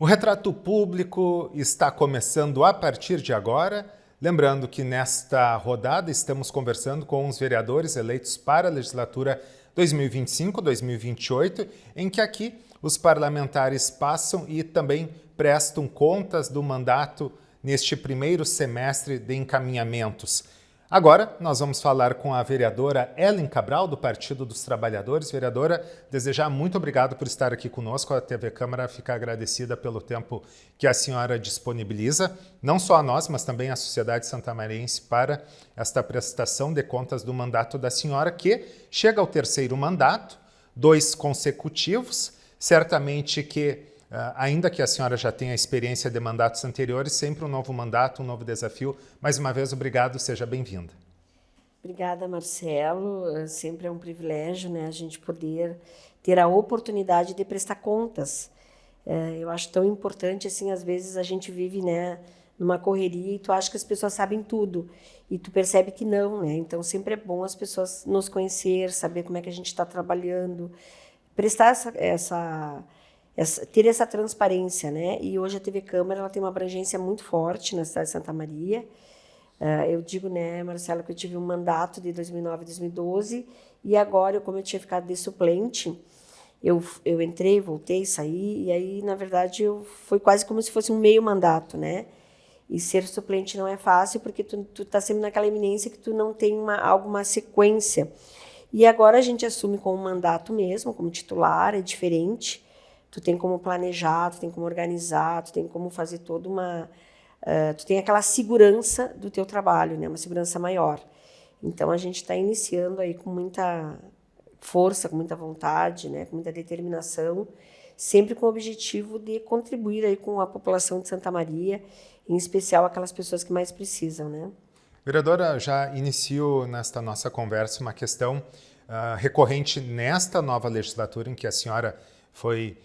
O Retrato Público está começando a partir de agora. Lembrando que nesta rodada estamos conversando com os vereadores eleitos para a legislatura 2025-2028, em que aqui os parlamentares passam e também prestam contas do mandato neste primeiro semestre de encaminhamentos. Agora, nós vamos falar com a vereadora Ellen Cabral, do Partido dos Trabalhadores. Vereadora, desejar muito obrigado por estar aqui conosco. A TV Câmara fica agradecida pelo tempo que a senhora disponibiliza, não só a nós, mas também à sociedade santamarense, para esta prestação de contas do mandato da senhora, que chega ao terceiro mandato, 2 consecutivos. Certamente que, ainda que a senhora já tenha experiência de mandatos anteriores, sempre um novo mandato, um novo desafio. Mais uma vez, obrigado, seja bem-vinda. Obrigada, Marcelo. Sempre é um privilégio, né, a gente poder ter a oportunidade de prestar contas. Eu acho tão importante, assim, às vezes a gente vive, né, numa correria e tu acha que as pessoas sabem tudo e tu percebe que não, né? Então sempre é bom as pessoas nos conhecer, saber como é que a gente está trabalhando, prestar ter essa transparência, né? E hoje a TV Câmara ela tem uma abrangência muito forte na cidade de Santa Maria. Eu digo, né, Marcelo, que eu tive um mandato de 2009 a 2012 e agora, como eu tinha ficado de suplente, eu entrei, voltei, saí e aí, na verdade, foi quase como se fosse um meio mandato, né? E ser suplente não é fácil porque tu tá sempre naquela eminência que tu não tem alguma sequência. E agora a gente assume como mandato mesmo, como titular, é diferente. Tu tem como planejar, tu tem como organizar, tu tem como fazer toda uma... tu tem aquela segurança do teu trabalho, né? Uma segurança maior. Então, a gente está iniciando aí com muita força, com muita vontade, né? Com muita determinação, sempre com o objetivo de contribuir aí com a população de Santa Maria, em especial aquelas pessoas que mais precisam, né? Vereadora, já inicio nesta nossa conversa uma questão recorrente nesta nova legislatura em que a senhora foi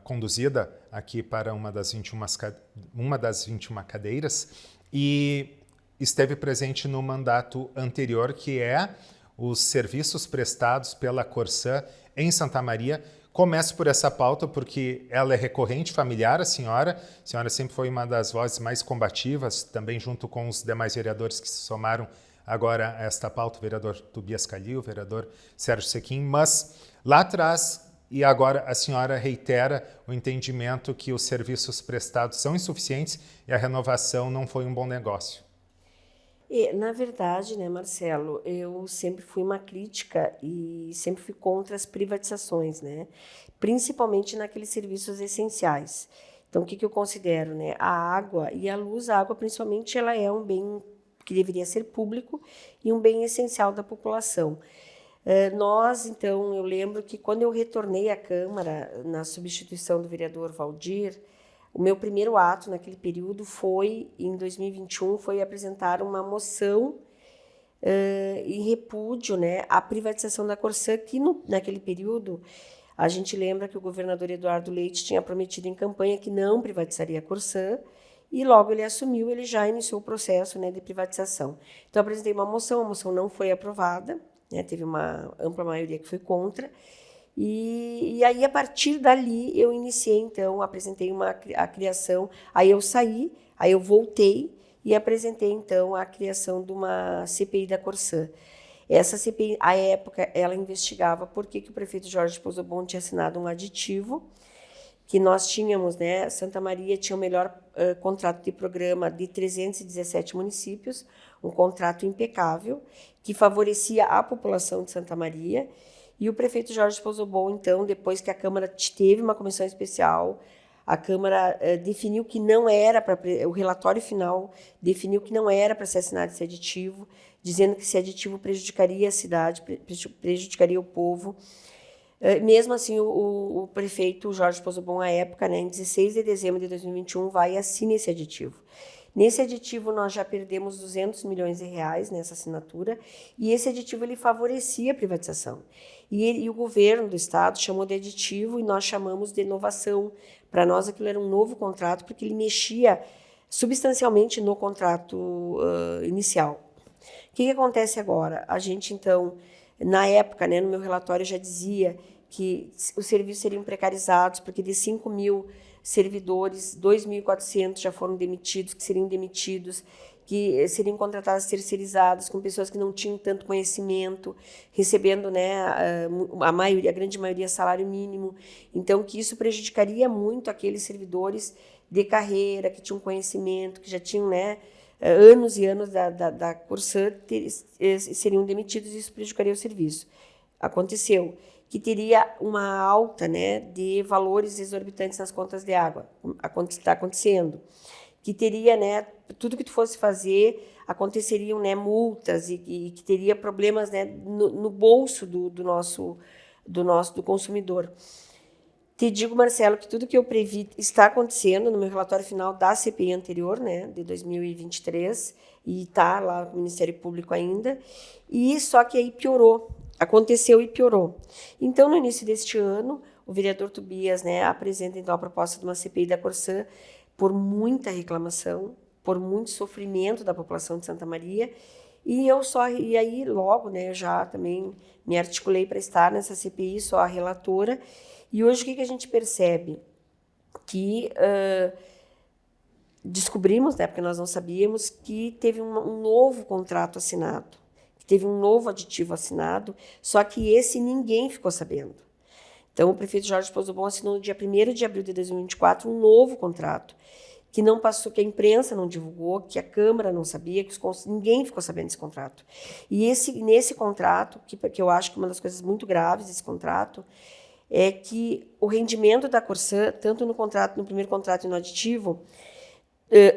conduzida aqui para uma das 21 cadeiras e esteve presente no mandato anterior, que é os serviços prestados pela Corsã em Santa Maria. Começo por essa pauta porque ela é recorrente, familiar à senhora. A senhora sempre foi uma das vozes mais combativas, também junto com os demais vereadores que se somaram agora a esta pauta, o vereador Tobias Calil, o vereador Sérgio Sequim, mas lá atrás e agora a senhora reitera o entendimento que os serviços prestados são insuficientes e a renovação não foi um bom negócio. Na verdade, né, Marcelo, eu sempre fui uma crítica e sempre fui contra as privatizações, né? Principalmente naqueles serviços essenciais. Então, o que eu considero, né? A água e a luz, a água principalmente, ela é um bem que deveria ser público e um bem essencial da população. Então, eu lembro que quando eu retornei à Câmara, na substituição do vereador Valdir, o meu primeiro ato naquele período foi, em 2021, foi apresentar uma moção em repúdio, né, à privatização da Corsã, que naquele período a gente lembra que o governador Eduardo Leite tinha prometido em campanha que não privatizaria a Corsã, e logo ele assumiu, ele já iniciou o processo, né, de privatização. Então, eu apresentei uma moção, a moção não foi aprovada, né, teve uma ampla maioria que foi contra, e aí, a partir dali, eu iniciei, então, apresentei a criação, aí eu saí, aí eu voltei e apresentei, então, a criação de uma CPI da Corsã. Essa CPI, à época, ela investigava por que o prefeito Jorge Pozzobon tinha assinado um aditivo, que nós tínhamos, né, Santa Maria tinha o melhor contrato de programa de 317 municípios, um contrato impecável, que favorecia a população de Santa Maria. E o prefeito Jorge Pozzobon, então, depois que a Câmara teve uma comissão especial, a Câmara definiu que não era para... O relatório final definiu que não era para ser assinado esse aditivo, dizendo que esse aditivo prejudicaria a cidade, prejudicaria o povo. Mesmo assim, o prefeito Jorge Pozzobon, à época, né, em 16 de dezembro de 2021, vai e assina esse aditivo. Nesse aditivo, nós já perdemos 200 milhões de reais nessa assinatura, e esse aditivo ele favorecia a privatização. E o governo do estado chamou de aditivo e nós chamamos de inovação. Para nós, aquilo era um novo contrato, porque ele mexia substancialmente no contrato inicial. O que acontece agora? A gente, então, na época, né, no meu relatório, já dizia que os serviços seriam precarizados, porque de 5 mil servidores, 2.400 já foram demitidos, que seriam demitidos, que seriam contratados terceirizados, com pessoas que não tinham tanto conhecimento, recebendo, né, a grande maioria salário mínimo. Então, que isso prejudicaria muito aqueles servidores de carreira, que tinham conhecimento, que já tinham, né, anos e anos da Corsã, seriam demitidos e isso prejudicaria o serviço. Aconteceu que teria uma alta, né, de valores exorbitantes nas contas de água. Está acontecendo. Que teria, né, tudo que tu fosse fazer, aconteceriam, né, multas e que teria problemas, né, no bolso do consumidor. Te digo, Marcelo, que tudo que eu previ está acontecendo no meu relatório final da CPI anterior, né, de 2023, e está lá no Ministério Público ainda, e só que aí piorou, aconteceu e piorou. Então, no início deste ano, o vereador Tobias, né, apresenta então a proposta de uma CPI da Corsã por muita reclamação, por muito sofrimento da população de Santa Maria, e aí logo, né, eu já também me articulei para estar nessa CPI, sou a relatora. E hoje o que a gente percebe? Que descobrimos, né, porque nós não sabíamos, que teve um novo contrato assinado, que teve um novo aditivo assinado, só que esse ninguém ficou sabendo. Então, o prefeito Jorge Pozzobon assinou no dia 1º de abril de 2024 um novo contrato, que não passou, que a imprensa não divulgou, que a Câmara não sabia, que ninguém ficou sabendo desse contrato. E nesse contrato, que eu acho que uma das coisas muito graves desse contrato, é que o rendimento da Corsã, tanto no primeiro contrato e no aditivo,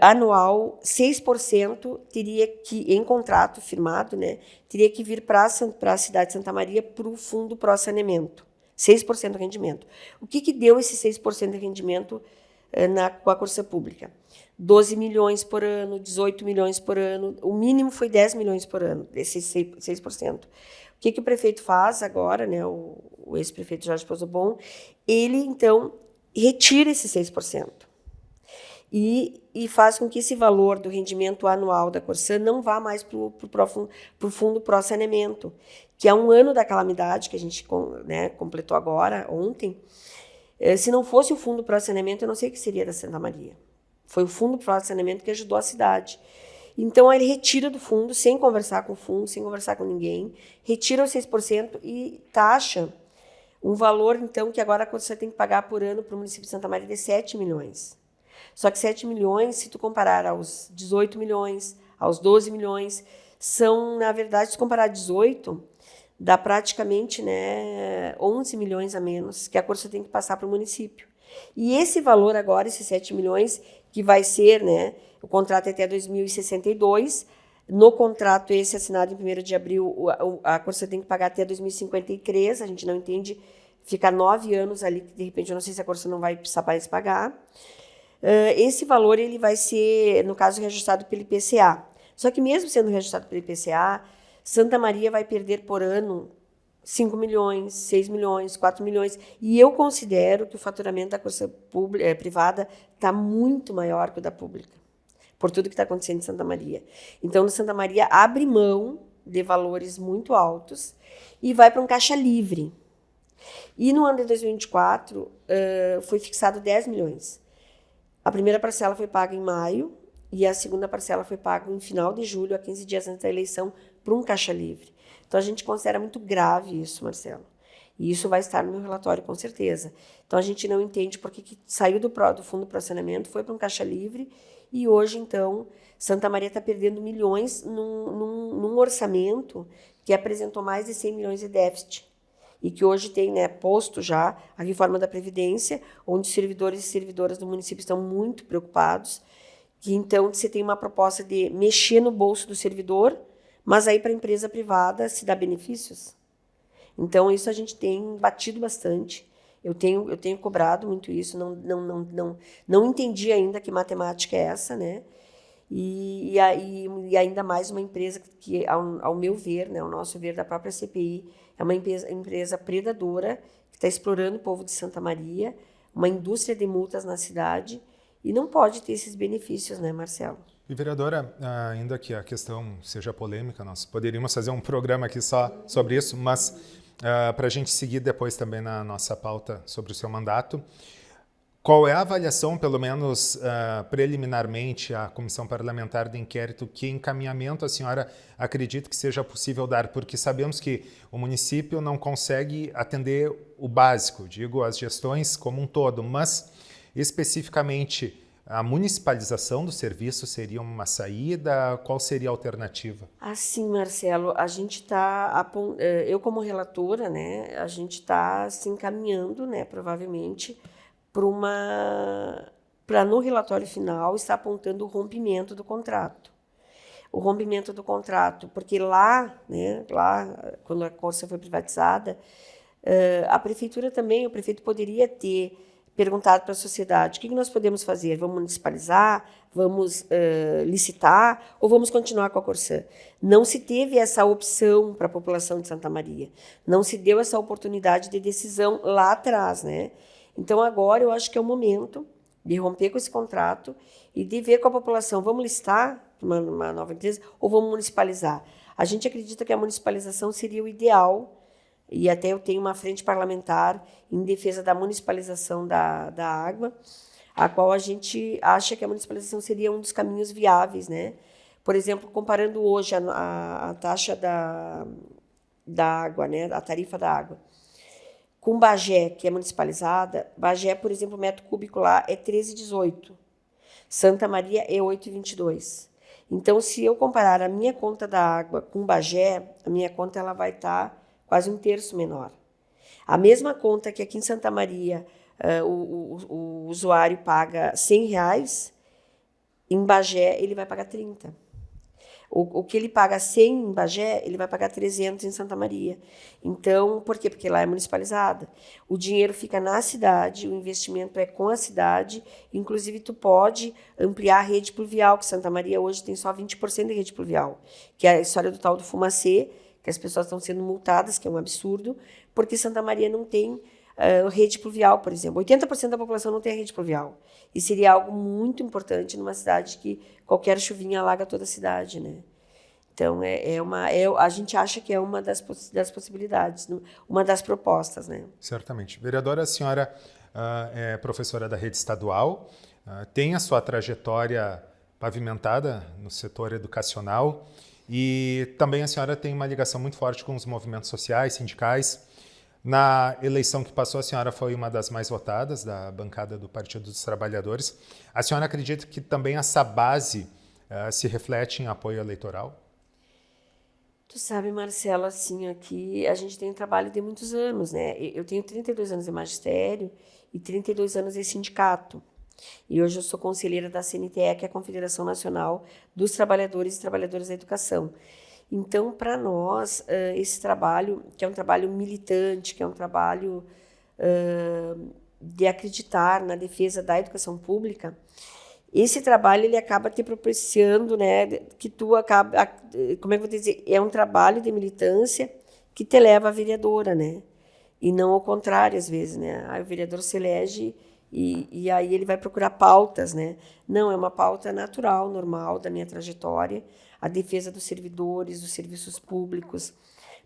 anual, 6% teria que, em contrato firmado, né, teria que vir para a cidade de Santa Maria para o Fundo Pró-Saneamento. 6% de rendimento. O que deu esse 6% de rendimento com a Corsã Pública? 12 milhões por ano, 18 milhões por ano, o mínimo foi 10 milhões por ano, desses 6%. O que o prefeito faz agora, né, o ex-prefeito Jorge Pozzobon, ele, então, retira esse 6%. E faz com que esse valor do rendimento anual da Corsã não vá mais para o Fundo Pró-Saneamento, que é um ano da calamidade que a gente, né, completou agora, ontem. Se não fosse o Fundo Pró-Saneamento, eu não sei o que seria da Santa Maria. Foi o Fundo Pró-Saneamento que ajudou a cidade. Então, ele retira do fundo, sem conversar com o fundo, sem conversar com ninguém, retira os 6% e taxa um valor, então, que agora você tem que pagar por ano para o município de Santa Maria de 7 milhões. Só que 7 milhões, se tu comparar aos 18 milhões, aos 12 milhões, são, na verdade, se comparar 18, dá praticamente, né, 11 milhões a menos que a Corsã tem que passar para o município. E esse valor agora, esses 7 milhões, que vai ser, né, o contrato é até 2062, no contrato esse assinado em 1º de abril, a Corsã tem que pagar até 2053, a gente não entende, fica 9 anos ali, que de repente eu não sei se a Corsã não vai precisar mais pagar. Esse valor ele vai ser, no caso, reajustado pelo IPCA. Só que mesmo sendo reajustado pelo IPCA, Santa Maria vai perder por ano 5 milhões, 6 milhões, 4 milhões. E eu considero que o faturamento da Corsã privada está muito maior que o da pública, por tudo que está acontecendo em Santa Maria. Então, no Santa Maria, abre mão de valores muito altos e vai para um caixa livre. E no ano de 2024, foi fixado 10 milhões. A primeira parcela foi paga em maio e a segunda parcela foi paga em final de julho, a 15 dias antes da eleição, para um caixa livre. Então, a gente considera muito grave isso, Marcelo. E isso vai estar no meu relatório, com certeza. Então, a gente não entende por que saiu do Fundo de Pró-Saneamento, foi para um caixa livre e hoje, então, Santa Maria está perdendo milhões num orçamento que apresentou mais de 100 milhões de déficit. E que hoje tem, né, posto já a reforma da Previdência, onde os servidores e servidoras do município estão muito preocupados. Que, então, você tem uma proposta de mexer no bolso do servidor, mas aí para a empresa privada se dá benefícios. Então, isso a gente tem batido bastante. Eu tenho cobrado muito isso, não entendi ainda que matemática é essa, né? E ainda mais uma empresa que, ao meu ver, né, ao nosso ver da própria CPI, é uma empresa predadora que está explorando o povo de Santa Maria, uma indústria de multas na cidade, e não pode ter esses benefícios, né, Marcelo? E, vereadora, ainda que a questão seja polêmica, nós poderíamos fazer um programa aqui só sobre isso, mas para a gente seguir depois também na nossa pauta sobre o seu mandato, qual é a avaliação, pelo menos preliminarmente, a Comissão Parlamentar de Inquérito, que encaminhamento a senhora acredita que seja possível dar? Porque sabemos que o município não consegue atender o básico, digo, as gestões como um todo, mas especificamente a municipalização do serviço seria uma saída? Qual seria a alternativa? Assim, Marcelo, a gente está, eu como relatora, né, a gente está se encaminhando, né, provavelmente, para no relatório final estar apontando o rompimento do contrato. O rompimento do contrato, porque lá, quando a Corsa foi privatizada, a prefeitura também, o prefeito poderia ter perguntado para a sociedade: o que nós podemos fazer? Vamos municipalizar? Vamos licitar? Ou vamos continuar com a Corsã? Não se teve essa opção para a população de Santa Maria. Não se deu essa oportunidade de decisão lá atrás, né? Então, agora eu acho que é o momento de romper com esse contrato e de ver com a população: vamos licitar uma nova empresa ou vamos municipalizar? A gente acredita que a municipalização seria o ideal. E até eu tenho uma frente parlamentar em defesa da municipalização da água, a qual a gente acha que a municipalização seria um dos caminhos viáveis, né? Por exemplo, comparando hoje a taxa da água, né? A tarifa da água, com Bagé, que é municipalizada. Bagé, por exemplo, o metro cúbico lá é 13,18. Santa Maria é 8,22. Então, se eu comparar a minha conta da água com Bagé, a minha conta ela vai estar quase um terço menor. A mesma conta que aqui em Santa Maria o usuário paga R$100, em Bagé ele vai pagar 30. O que ele paga 100 em Bagé, ele vai pagar 300 em Santa Maria. Então, por quê? Porque lá é municipalizada. O dinheiro fica na cidade, o investimento é com a cidade, inclusive tu pode ampliar a rede pluvial, que Santa Maria hoje tem só 20% de rede pluvial, que é a história do tal do fumacê, que as pessoas estão sendo multadas, que é um absurdo, porque Santa Maria não tem rede pluvial, por exemplo. 80% da população não tem rede pluvial. E seria algo muito importante numa cidade que qualquer chuvinha alaga toda a cidade, né? Então, a gente acha que é uma das possibilidades, uma das propostas, né? Certamente. Vereadora, a senhora é professora da rede estadual, tem a sua trajetória pavimentada no setor educacional e também a senhora tem uma ligação muito forte com os movimentos sociais, sindicais. Na eleição que passou, a senhora foi uma das mais votadas da bancada do Partido dos Trabalhadores. A senhora acredita que também essa base se reflete em apoio eleitoral? Tu sabe, Marcelo, assim, aqui a gente tem um trabalho de muitos anos, né? Eu tenho 32 anos de magistério e 32 anos de sindicato. E hoje eu sou conselheira da CNTE, que é a Confederação Nacional dos Trabalhadores e Trabalhadoras da Educação. Então, para nós, esse trabalho, que é um trabalho militante, que é um trabalho de acreditar na defesa da educação pública, esse trabalho ele acaba te propiciando, né, que tu acaba, como é que eu vou dizer, é um trabalho de militância que te leva à vereadora, né? E não ao contrário, às vezes, né? Aí o vereador se elege e aí ele vai procurar pautas, né? Não, é uma pauta natural, normal da minha trajetória, a defesa dos servidores, dos serviços públicos.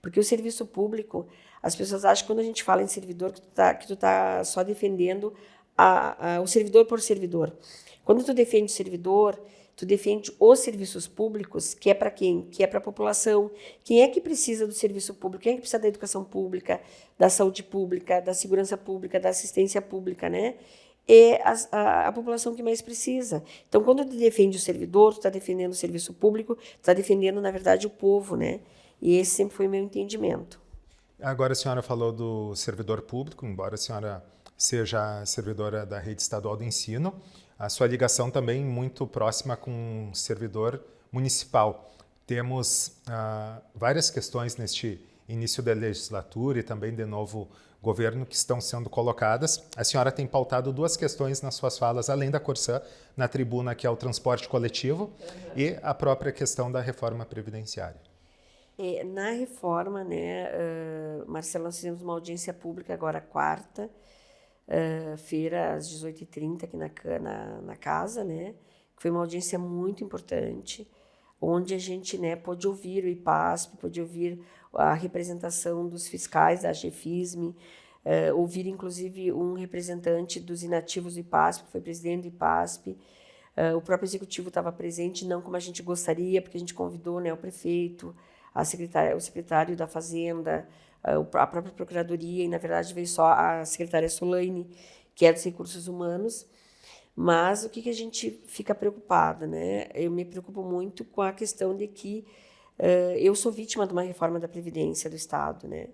Porque o serviço público, as pessoas acham que quando a gente fala em servidor, que tu tá só defendendo o servidor por servidor. Quando tu defende o servidor, tu defende os serviços públicos, que é para quem? Que é para a população. Quem é que precisa do serviço público? Quem é que precisa da educação pública, da saúde pública, da segurança pública, da assistência pública, né? É a população que mais precisa. Então, quando tu defende o servidor, tu está defendendo o serviço público, tu está defendendo, na verdade, o povo, né? E esse sempre foi o meu entendimento. Agora a senhora falou do servidor público, embora a senhora seja servidora da rede estadual de ensino, a sua ligação também muito próxima com o servidor municipal. Temos várias questões neste início da legislatura e também de novo governo que estão sendo colocadas. A senhora tem pautado duas questões nas suas falas, além da Corsã, na tribuna, que é o transporte coletivo e a própria questão da reforma previdenciária. Na reforma, né, Marcelo, nós fizemos uma audiência pública agora quarta-feira, às 18h30, aqui na casa, né, que foi uma audiência muito importante, onde a gente, né, pôde ouvir o IPASP, pôde ouvir a representação dos fiscais da AGFISM, ouvir, inclusive, um representante dos inativos do IPASP, que foi presidente do IPASP. O próprio executivo estava presente, não como a gente gostaria, porque a gente convidou, né, o prefeito, o secretário da Fazenda, a própria Procuradoria, e, na verdade, veio só a secretária Solaine, que é dos Recursos Humanos. Mas o que a gente fica preocupada, né? Eu me preocupo muito com a questão de que eu sou vítima de uma reforma da Previdência do Estado, né?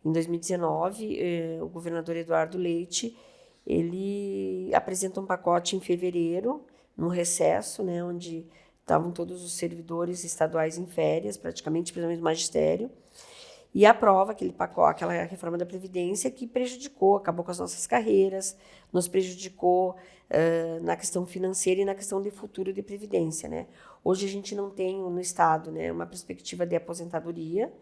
Em 2019, o governador Eduardo Leite, ele apresentou um pacote em fevereiro, num recesso, né, onde estavam todos os servidores estaduais em férias, praticamente, principalmente do magistério, e aprova aquele pacote, aquela reforma da Previdência que prejudicou, acabou com as nossas carreiras, nos prejudicou na questão financeira e na questão de futuro de Previdência, né? Hoje a gente não tem no Estado, né, uma perspectiva de aposentadoria,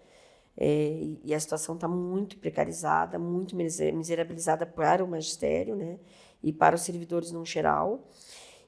e a situação está muito precarizada, muito miserabilizada para o magistério, né, e para os servidores no geral.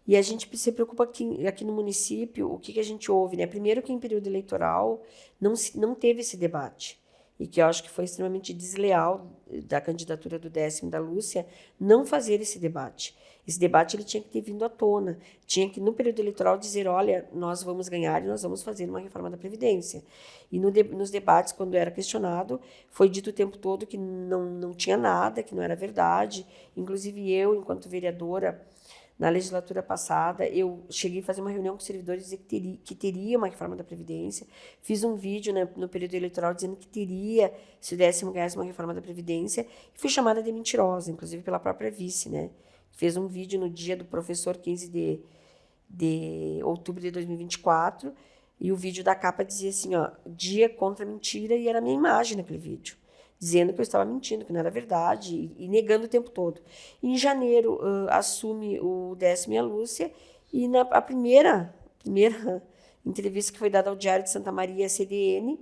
E a gente se preocupa aqui no município, o que a gente ouve, né? Primeiro que em período eleitoral não teve esse debate, e que eu acho que foi extremamente desleal da candidatura do Décimo e da Lúcia não fazer esse debate. Esse debate ele tinha que ter vindo à tona, tinha que no período eleitoral dizer, olha, nós vamos ganhar e nós vamos fazer uma reforma da Previdência. E nos debates, quando era questionado, foi dito o tempo todo que não tinha nada, que não era verdade. Inclusive eu, enquanto vereadora, na legislatura passada, eu cheguei a fazer uma reunião com os servidores e dizer que teria uma reforma da Previdência. Fiz um vídeo, né, no período eleitoral dizendo que teria, se o Décimo ganhasse uma reforma da Previdência, e fui chamada de mentirosa, inclusive pela própria vice, né? Fez um vídeo no dia do professor, 15 de outubro de 2024, e o vídeo da capa dizia assim, ó, dia contra mentira, e era a minha imagem naquele vídeo, dizendo que eu estava mentindo, que não era verdade, e negando o tempo todo. Em janeiro, assume o Décimo e a Lúcia, e a primeira entrevista que foi dada ao Diário de Santa Maria, CDN,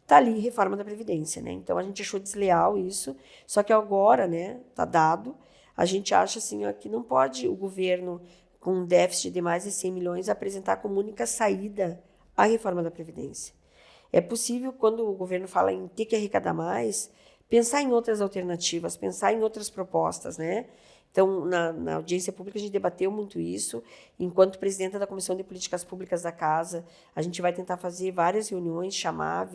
está ali, reforma da Previdência, né? Então, a gente achou desleal isso, só que agora, né, está dado, a gente acha assim, ó, que não pode o governo, com um déficit de mais de 100 milhões, apresentar como única saída a reforma da Previdência. É possível, quando o governo fala em ter que arrecadar mais, pensar em outras alternativas, pensar em outras propostas, né? Então, na audiência pública, a gente debateu muito isso. Enquanto presidenta da Comissão de Políticas Públicas da Casa, a gente vai tentar fazer várias reuniões, chamar,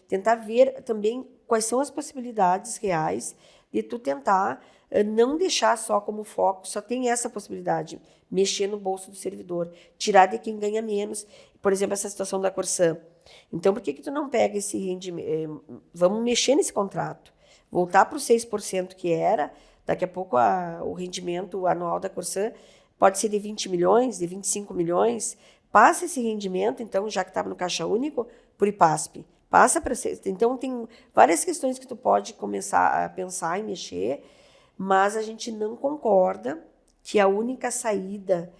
tentar ver também quais são as possibilidades reais de tu tentar não deixar só como foco, só tem essa possibilidade, mexer no bolso do servidor, tirar de quem ganha menos. Por exemplo, essa situação da Corsã. Então, por que tu não pega esse rendimento? Vamos mexer nesse contrato, voltar para os 6% que era, daqui a pouco o rendimento anual da Corsã pode ser de 20 milhões, de 25 milhões, passa esse rendimento, então, já que estava no Caixa Único, por IPASP. Passa para... Então, tem várias questões que tu pode começar a pensar e mexer, mas a gente não concorda que a única saída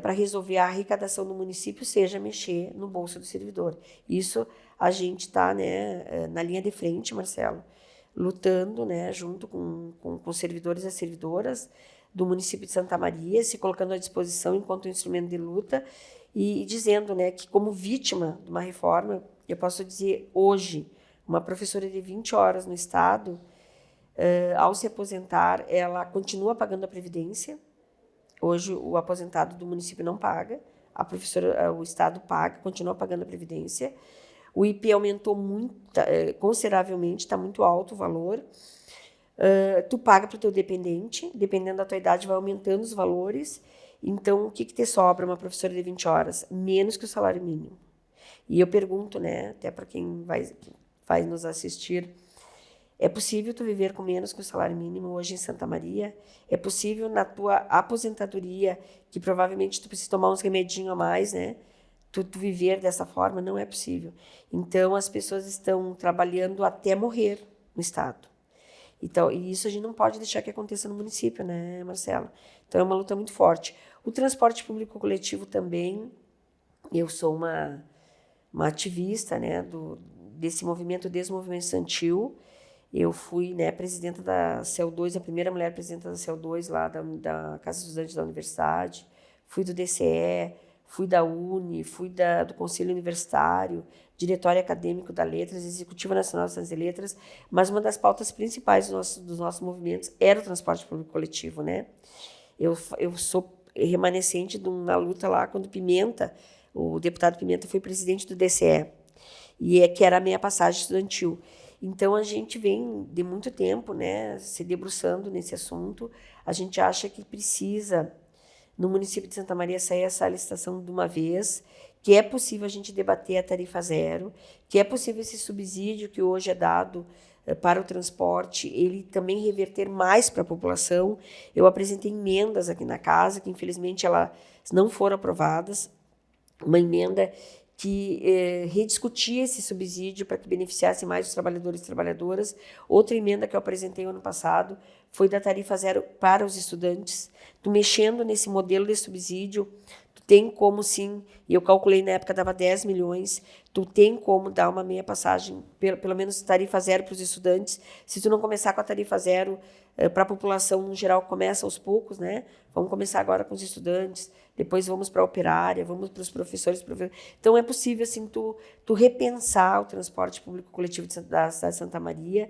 para resolver a arrecadação do município seja mexer no bolso do servidor. Isso a gente está, né, na linha de frente, Marcelo, lutando, né, junto com os servidores e as servidoras do município de Santa Maria, se colocando à disposição enquanto instrumento de luta e dizendo, né, que como vítima de uma reforma, eu posso dizer hoje, uma professora de 20 horas no Estado, ao se aposentar, ela continua pagando a Previdência. Hoje, o aposentado do município não paga, o Estado paga, continua pagando a Previdência. O IP aumentou muito, consideravelmente, está muito alto o valor. Tu paga para o teu dependente, dependendo da tua idade, vai aumentando os valores. Então, o que te sobra uma professora de 20 horas? Menos que o salário mínimo. E eu pergunto, né, até para quem vai nos assistir, é possível tu viver com menos que o salário mínimo hoje em Santa Maria? É possível na tua aposentadoria, que provavelmente tu precisa tomar uns remedinhos a mais, né? Tu viver dessa forma? Não é possível. Então, as pessoas estão trabalhando até morrer no Estado. Então, e isso a gente não pode deixar que aconteça no município, né, Marcelo? Então, é uma luta muito forte. O transporte público coletivo também, eu sou uma ativista, né, desse movimento Desmovimento Estudantil. Eu fui, né, presidenta da CEL2, a primeira mulher presidenta da CEL2 lá da Casa Estudante da Universidade. Fui do DCE, fui da UNE, fui do Conselho Universitário, diretório acadêmico da Letras, Executiva Nacional de Ciências e Letras, mas uma das pautas principais dos nossos movimentos era o transporte público coletivo, né? Eu sou remanescente de uma luta lá quando Pimenta, o deputado Pimenta, foi presidente do DCE, que era a minha passagem estudantil. Então, a gente vem de muito tempo, né, se debruçando nesse assunto. A gente acha que precisa, no município de Santa Maria, sair essa licitação de uma vez, que é possível a gente debater a tarifa zero, que é possível esse subsídio que hoje é dado para o transporte, ele também reverter mais para a população. Eu apresentei emendas aqui na casa, que infelizmente elas não foram aprovadas, uma emenda que rediscutia esse subsídio para que beneficiasse mais os trabalhadores e trabalhadoras. Outra emenda que eu apresentei ano passado foi da tarifa zero para os estudantes. Tu mexendo nesse modelo de subsídio, tu tem como sim, e eu calculei na época dava 10 milhões, tu tem como dar uma meia passagem, pelo menos tarifa zero para os estudantes. Se tu não começar com a tarifa zero para a população no geral, começa aos poucos, né? Vamos começar agora com os estudantes, depois vamos para a operária, vamos para os professores. Então, é possível assim, tu repensar o transporte público coletivo da cidade de Santa Maria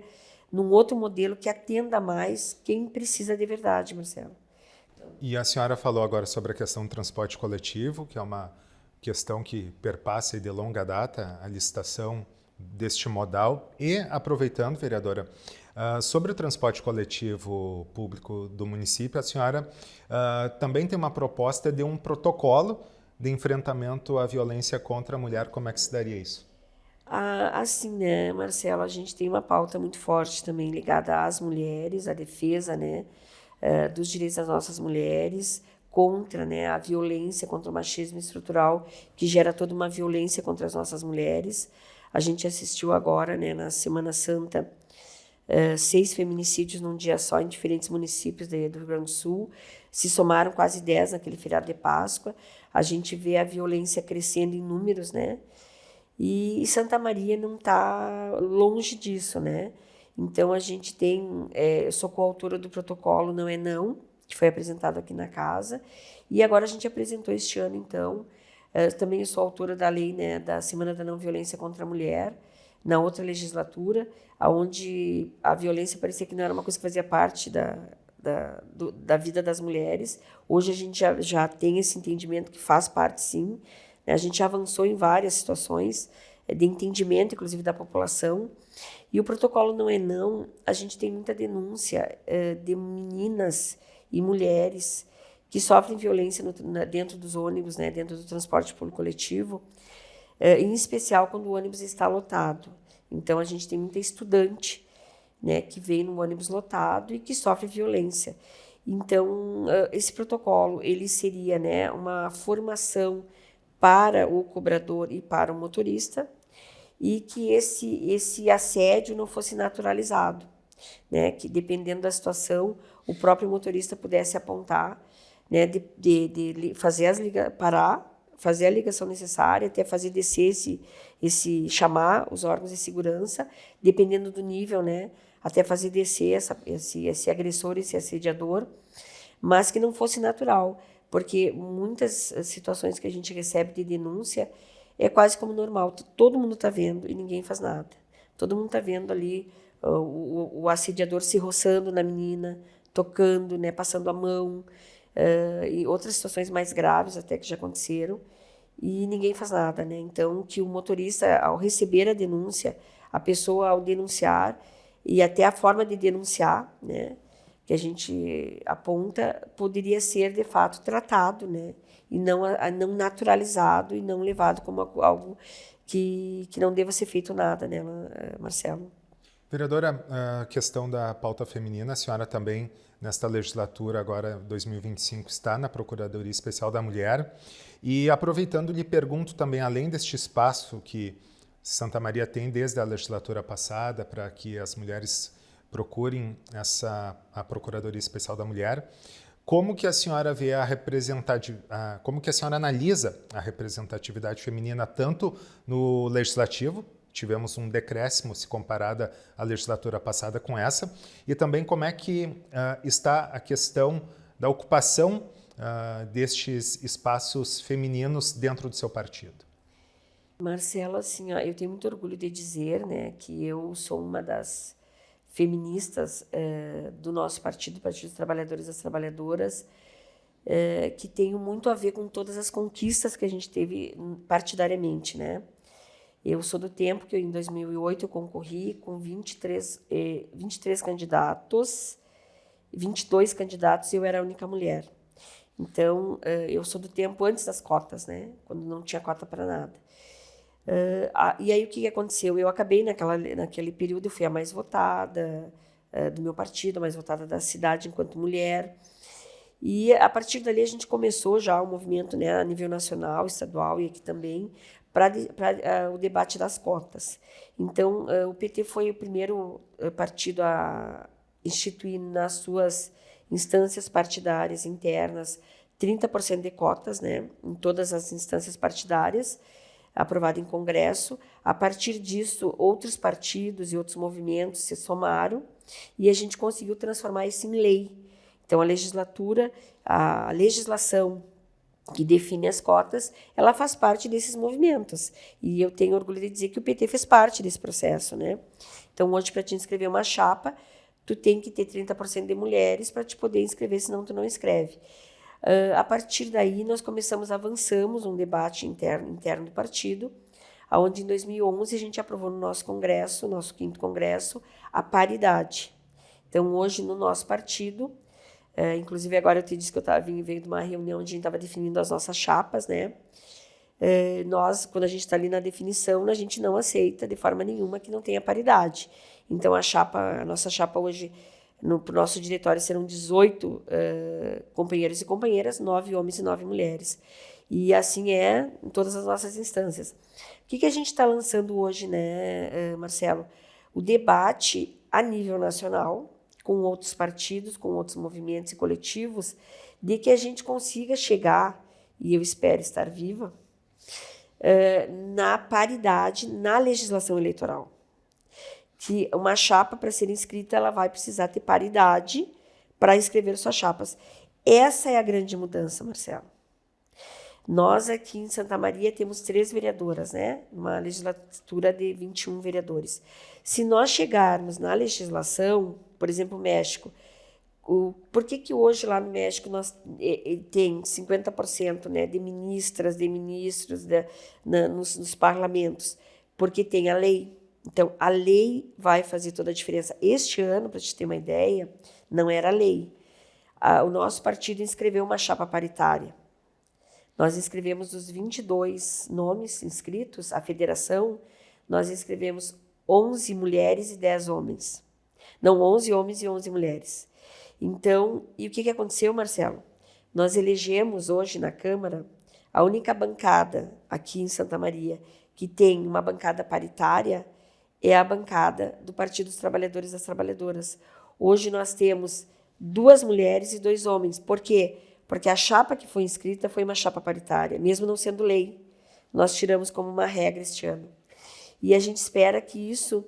num outro modelo que atenda mais quem precisa de verdade, Marcelo. E a senhora falou agora sobre a questão do transporte coletivo, que é uma questão que perpassa e de longa data a licitação deste modal. E, aproveitando, vereadora, sobre o transporte coletivo público do município, a senhora também tem uma proposta de um protocolo de enfrentamento à violência contra a mulher. Como é que se daria isso? Assim, né, Marcelo, a gente tem uma pauta muito forte também ligada às mulheres, à defesa, né, dos direitos das nossas mulheres, contra, né, a violência, contra o machismo estrutural, que gera toda uma violência contra as nossas mulheres. A gente assistiu agora, né, na Semana Santa, 6 feminicídios num dia só em diferentes municípios do Rio Grande do Sul. Se somaram quase 10 naquele feriado de Páscoa. A gente vê a violência crescendo em números, né? E Santa Maria não está longe disso, né? Então, a gente tem... eu sou coautora do protocolo Não é Não, que foi apresentado aqui na casa. E agora a gente apresentou este ano, então... também eu sou autora da lei, né, da Semana da Não Violência contra a Mulher, na outra legislatura, onde a violência parecia que não era uma coisa que fazia parte da vida das mulheres. Hoje a gente já tem esse entendimento que faz parte, sim. A gente já avançou em várias situações de entendimento, inclusive, da população. E o protocolo Não é Não, a gente tem muita denúncia de meninas e mulheres que sofrem violência dentro dos ônibus, né, dentro do transporte público coletivo, em especial quando o ônibus está lotado. Então, a gente tem muita estudante, né, que vem no ônibus lotado e que sofre violência. Então, esse protocolo ele seria, né, uma formação para o cobrador e para o motorista, e que esse assédio não fosse naturalizado, né, que dependendo da situação, o próprio motorista pudesse apontar, né, de fazer parar, fazer a ligação necessária, até fazer descer chamar os órgãos de segurança, dependendo do nível, né, até fazer descer esse agressor, esse assediador, mas que não fosse natural, porque muitas situações que a gente recebe de denúncia é quase como normal, todo mundo está vendo e ninguém faz nada. Todo mundo está vendo ali o assediador se roçando na menina, tocando, né, passando a mão, e outras situações mais graves até que já aconteceram, e ninguém faz nada, né? Então, que o motorista, ao receber a denúncia, a pessoa, ao denunciar, e até a forma de denunciar, né, que a gente aponta, poderia ser, de fato, tratado, né, e não naturalizado e não levado como algo que não deva ser feito nada, né, Marcelo? Vereadora, a questão da pauta feminina, a senhora também, nesta legislatura, agora 2025, está na Procuradoria Especial da Mulher. E aproveitando, lhe pergunto também, além deste espaço que Santa Maria tem desde a legislatura passada para que as mulheres procurem a Procuradoria Especial da Mulher, como que a senhora vê como que a senhora analisa a representatividade feminina tanto no legislativo, tivemos um decréscimo se comparada à legislatura passada com essa, e também como é que está a questão da ocupação destes espaços femininos dentro do seu partido? Marcelo, assim, ó, eu tenho muito orgulho de dizer, né, que eu sou uma das feministas do nosso partido, Partido dos Trabalhadores e das Trabalhadoras, que tenho muito a ver com todas as conquistas que a gente teve partidariamente, né? Eu sou do tempo que em 2008 eu concorri com 23 candidatos, 22 candidatos e eu era a única mulher. Então, eu sou do tempo antes das cotas, né? Quando não tinha cota para nada. E aí o que aconteceu? Eu acabei naquele período, eu fui a mais votada do meu partido, a mais votada da cidade enquanto mulher. E a partir dali a gente começou já o movimento, né, a nível nacional, estadual e aqui também, para o debate das cotas. Então, o PT foi o primeiro partido a instituir nas suas instâncias partidárias internas 30% de cotas, né, em todas as instâncias partidárias, aprovado em Congresso. A partir disso, outros partidos e outros movimentos se somaram e a gente conseguiu transformar isso em lei. Então, a legislação que define as cotas, ela faz parte desses movimentos. E eu tenho orgulho de dizer que o PT fez parte desse processo, né? Então, hoje, para te inscrever uma chapa, tu tem que ter 30% de mulheres para te poder inscrever, senão tu não inscreve. A partir daí, nós avançamos um debate interno do partido, onde em 2011 a gente aprovou no nosso congresso, nosso 5º congresso, a paridade. Então, hoje, no nosso partido, inclusive agora eu te disse que eu veio de uma reunião onde a gente estava definindo as nossas chapas, né? Nós, quando a gente está ali na definição, a gente não aceita de forma nenhuma que não tenha paridade. Então, a nossa chapa hoje, para o nosso diretório, serão 18 companheiros e companheiras, 9 homens e 9 mulheres. E assim é em todas as nossas instâncias. O que a gente está lançando hoje, né, Marcelo? O debate a nível nacional, com outros partidos, com outros movimentos e coletivos, de que a gente consiga chegar, e eu espero estar viva, na paridade na legislação eleitoral. Que uma chapa, para ser inscrita, ela vai precisar ter paridade para inscrever suas chapas. Essa é a grande mudança, Marcelo. Nós aqui em Santa Maria temos 3 vereadoras, né? Uma legislatura de 21 vereadores. Se nós chegarmos na legislação, por exemplo, o México, por que hoje lá no México nós tem 50%, né, de ministras, de ministros nos parlamentos? Porque tem a lei. Então, a lei vai fazer toda a diferença. Este ano, para te ter uma ideia, não era lei. O nosso partido inscreveu uma chapa paritária. Nós inscrevemos os 22 nomes inscritos, a federação, nós inscrevemos 11 mulheres e 10 homens. Não, 11 homens e 11 mulheres. Então, e o que aconteceu, Marcelo? Nós elegemos hoje na Câmara a única bancada aqui em Santa Maria que tem uma bancada paritária é a bancada do Partido dos Trabalhadores e das Trabalhadoras. Hoje nós temos 2 mulheres e 2 homens. Por quê? Porque a chapa que foi inscrita foi uma chapa paritária, mesmo não sendo lei. Nós tiramos como uma regra este ano. E a gente espera que isso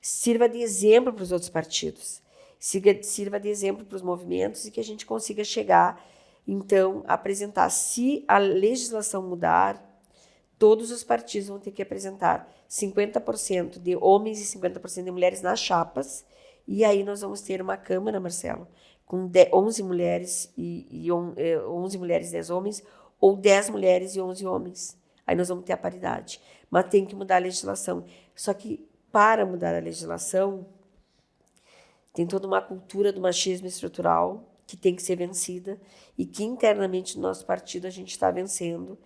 sirva de exemplo para os outros partidos, sirva de exemplo para os movimentos e que a gente consiga chegar, então, a apresentar. Se a legislação mudar, todos os partidos vão ter que apresentar 50% de homens e 50% de mulheres nas chapas, e aí nós vamos ter uma Câmara, Marcelo, com 11 mulheres e 11 mulheres e 10 homens, ou 10 mulheres e 11 homens. Aí nós vamos ter a paridade. Mas tem que mudar a legislação. Só que, para mudar a legislação, tem toda uma cultura do machismo estrutural que tem que ser vencida e que internamente no nosso partido a gente está vencendo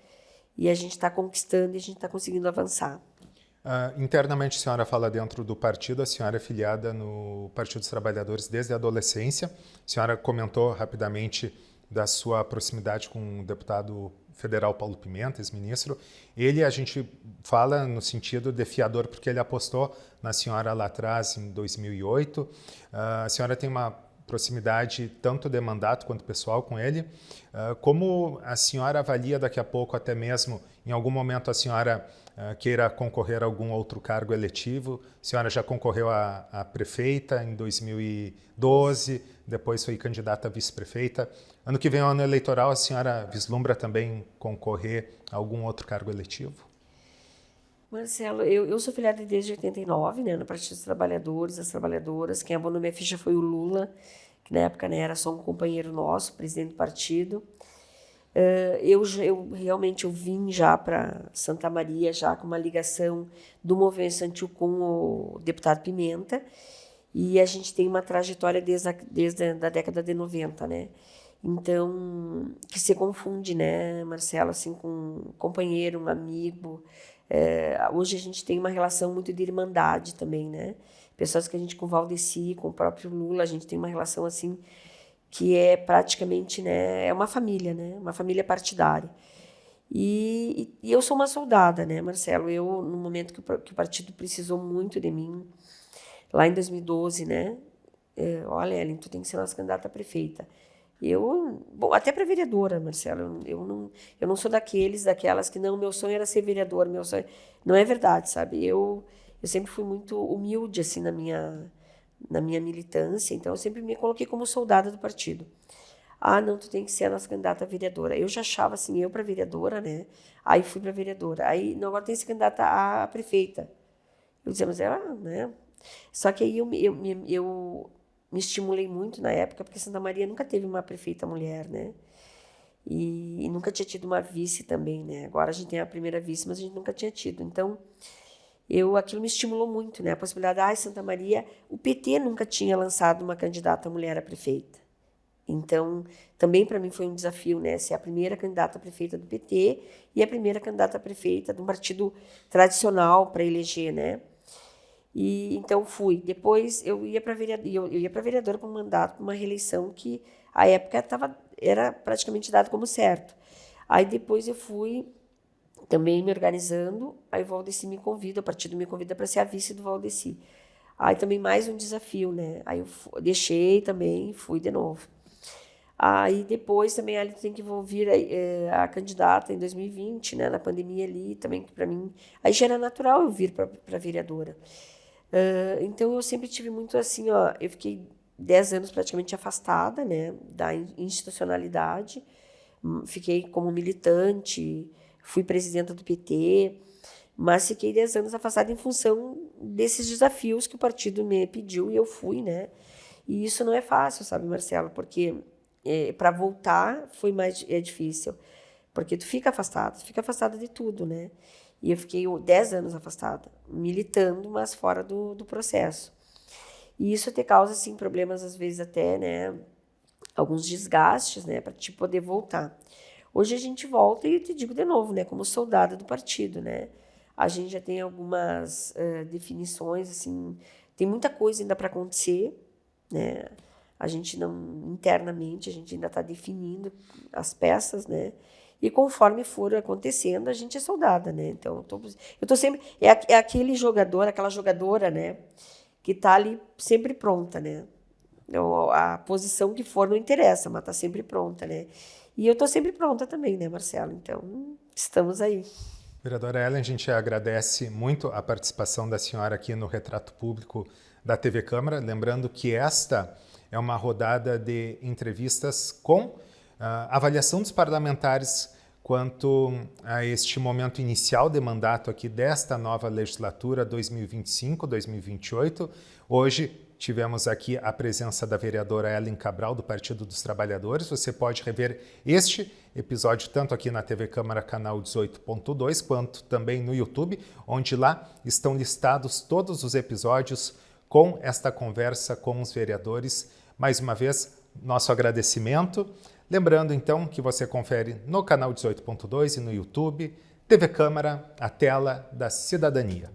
e a gente está conquistando e a gente está conseguindo avançar. Internamente, a senhora fala dentro do partido, a senhora é filiada no Partido dos Trabalhadores desde a adolescência. A senhora comentou rapidamente da sua proximidade com o deputado federal Paulo Pimenta, ex-ministro. Ele, a gente fala no sentido de fiador, porque ele apostou na senhora lá atrás, em 2008. A senhora tem uma proximidade tanto de mandato quanto pessoal com ele. Como a senhora avalia daqui a pouco, até mesmo em algum momento a senhora queira concorrer a algum outro cargo eletivo? A senhora já concorreu a prefeita em 2012, depois foi candidata a vice-prefeita. Ano que vem é o ano eleitoral, a senhora vislumbra também concorrer a algum outro cargo eletivo? Marcelo, eu sou filiada desde 89, né, no Partido dos Trabalhadores, das Trabalhadoras. Quem abonou minha ficha foi o Lula, que na época, né, era só um companheiro nosso, presidente do partido. Eu realmente vim já para Santa Maria, já com uma ligação do Movimento Estudantil com o deputado Pimenta, e a gente tem uma trajetória desde a década de 90, né? Então, que se confunde, né, Marcelo, assim, com um companheiro, um amigo. Hoje a gente tem uma relação muito de irmandade também, né? Pessoas que a gente, com o Valdeci, com o próprio Lula, a gente tem uma relação, assim, que é praticamente, né, é uma família, né? Uma família partidária. E eu sou uma soldada, né, Marcelo? Eu, no momento que o partido precisou muito de mim, lá em 2012, né? Olha, Ellen, tu tem que ser nossa candidata a prefeita. Bom, até para vereadora, Marcelo, eu não sou daquelas que não, meu sonho era ser vereadora, meu sonho... Não é verdade, sabe? Eu sempre fui muito humilde, assim, na minha militância, então eu sempre me coloquei como soldada do partido. Ah, não, tu tem que ser a nossa candidata a vereadora. Eu já achava, assim, eu para vereadora, né? Aí fui para vereadora. Aí, não, agora tem que ser candidata a prefeita. Eu dizia, mas né? Só que aí eu me estimulei muito na época, porque Santa Maria nunca teve uma prefeita mulher, né? E nunca tinha tido uma vice também, né? Agora a gente tem a primeira vice, mas a gente nunca tinha tido. Então, aquilo me estimulou muito, né? A possibilidade, Santa Maria, o PT nunca tinha lançado uma candidata mulher a prefeita. Então, também para mim foi um desafio, né? Ser a primeira candidata a prefeita do PT e a primeira candidata a prefeita de um partido tradicional para eleger, né? E então fui. Depois eu ia para vereadora para um mandato, para uma reeleição que à época era praticamente dado como certo. Aí depois eu fui também me organizando, aí o Valdeci me convida, o partido me convida para ser a vice do Valdeci. Aí também mais um desafio, né? Aí eu deixei também, fui de novo. Aí depois também ali tem que vir a candidata em 2020, né? Na pandemia ali também, que para mim... Aí já era natural eu vir para vereadora. Então eu sempre tive muito assim, ó, eu fiquei 10 anos praticamente afastada, né, da institucionalidade, fiquei como militante, fui presidenta do PT, mas fiquei 10 anos afastada em função desses desafios que o partido me pediu e eu fui, né, e isso não é fácil, sabe, Marcelo, porque para voltar é difícil, porque tu fica afastada de tudo, né. E eu fiquei 10 anos afastada, militando, mas fora do processo. E isso te causa, assim, problemas, às vezes, até, né, alguns desgastes, né, para te poder voltar. Hoje a gente volta e eu te digo de novo, né, como soldada do partido, né. A gente já tem algumas definições, assim, tem muita coisa ainda para acontecer, né. A gente internamente, a gente ainda está definindo as peças, né. E conforme for acontecendo, a gente é soldada, né? Então, eu tô sempre... É aquele jogador, aquela jogadora, né? Que tá ali sempre pronta, né? A posição que for não interessa, mas tá sempre pronta, né? E eu tô sempre pronta também, né, Marcelo? Então, estamos aí. Vereadora Ellen, a gente agradece muito a participação da senhora aqui no Retrato Público da TV Câmara. Lembrando que esta é uma rodada de entrevistas com avaliação dos parlamentares quanto a este momento inicial de mandato aqui desta nova legislatura 2025-2028. Hoje tivemos aqui a presença da vereadora Ellen Cabral, do Partido dos Trabalhadores. Você pode rever este episódio tanto aqui na TV Câmara, canal 18.2, quanto também no YouTube, onde lá estão listados todos os episódios com esta conversa com os vereadores. Mais uma vez, nosso agradecimento. Lembrando, então, que você confere no canal 18.2 e no YouTube, TV Câmara, a tela da cidadania.